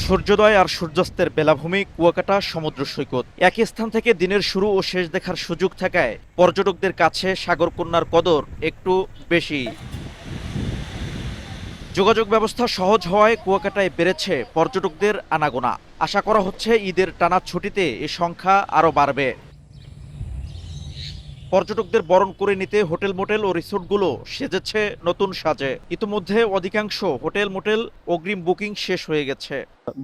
সূর্যোদয় আর সূর্যাস্তের বেলাভূমি, কুয়াকাটা সমুদ্র সৈকত একই স্থান থেকে দিনের শুরু ও শেষ দেখার সুযোগ থাকায় পর্যটকদের কাছে সাগরকন্যার কদর একটু বেশি। যোগাযোগ ব্যবস্থা সহজ হওয়ায় কুয়াকাটায় বেড়েছে পর্যটকদের আনাগোনা। আশা করা হচ্ছে ঈদের টানা ছুটিতে এ সংখ্যা আরও বাড়বে। পর্যটকদের বরণ করে নিতে হোটেল মোটেল ও রিসোর্টগুলো সেজেছে নতুন সাজে। ইতিমধ্যে অধিকাংশ হোটেল মোটেল অগ্রিম বুকিং শেষ হয়ে গেছে।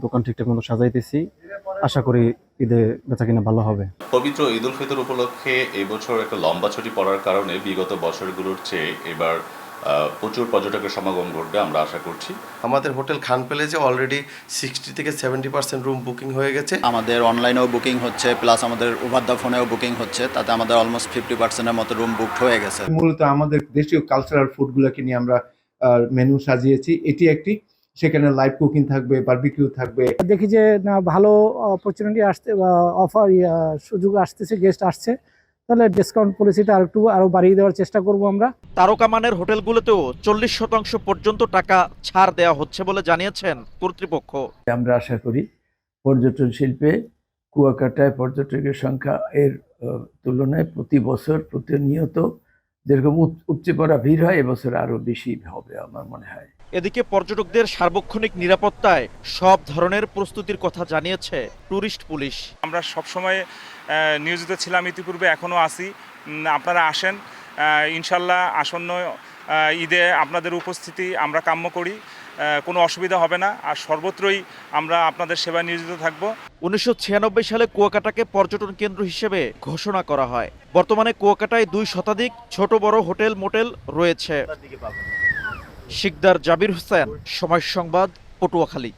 দোকান ঠিকঠাক মতো সাজাইতেছি, আশা করি ঈদে বেচাকেনা ভালো হবে। পবিত্র ঈদ উল ফিতর উপলক্ষে এবছর একটা লম্বা ছুটি পড়ার কারণে বিগত বছরগুলোর চেয়ে এবার প্রচুর পর্যটকের সমাগম ঘটবে আমরা আশা করছি। আমাদের হোটেল খান প্যালেসে অলরেডি 60 থেকে 70% রুম বুকিং হয়ে গেছে। আমাদের অনলাইনেও বুকিং হচ্ছে, প্লাস আমাদের ওভার দ্য ফোনেও বুকিং হচ্ছে, তাতে আমাদের অলমোস্ট 50%-এর মতো রুম বুকড হয়ে গেছে। মূলত আমাদের দেশীয় কালচারাল ফুডগুলোকে নিয়ে আমরা মেনু সাজিয়েছি। এটি একটি, সেখানে লাইভ কুকিং থাকবে, বারবিকিউ থাকবে। দেখি যে না ভালো অপরচুনিটি আসতে বা অফার সুযোগ আসতেছে, গেস্ট আসছে, তাহলে ডিসকাউন্ট পলিসিটা আরো বাড়িয়ে দেওয়ার চেষ্টা করব আমরা। তারকা মানের হোটেলগুলোতেও 40% পর্যন্ত টাকা ছাড় দেওয়া হচ্ছে বলে জানিয়েছেন কর্তৃপক্ষ। আমরা আশা করি পর্যটন শিল্পে কুয়াকাটায় পর্যটকের সংখ্যা এর তুলনায় প্রতি বছর প্রতিনিয়ত যেরকম উপচে পড়া ভিড় হয়, এবছর আরো বেশি হবে আমার মনে হয়। এদিকে পর্যটকদের সার্বক্ষণিক নিরাপত্তায় সব ধরনের প্রস্তুতির কথা জানিয়েছে ট্যুরিস্ট পুলিশ। আমরা সবসময় নিয়োজিত ছিলাম, ইতিপূর্বে এখনও আছি। আপনারা আসেন, ইনশাল্লাহ আসন্ন ঈদে আপনাদের উপস্থিতি আমরা কাম্য করি, কোনো অসুবিধা হবে না। আর সর্বত্রই আমরা আপনাদের সেবায় নিয়োজিত থাকব। 1996 সালে কুয়াকাটাকে পর্যটন কেন্দ্র হিসেবে ঘোষণা করা হয়। বর্তমানে কুয়াকাটায় 2 শতাধিক ছোট বড় হোটেল মোটেল রয়েছে। শিকদার জাবির হোসেন, সময় সংবাদ, পটুয়াখালী।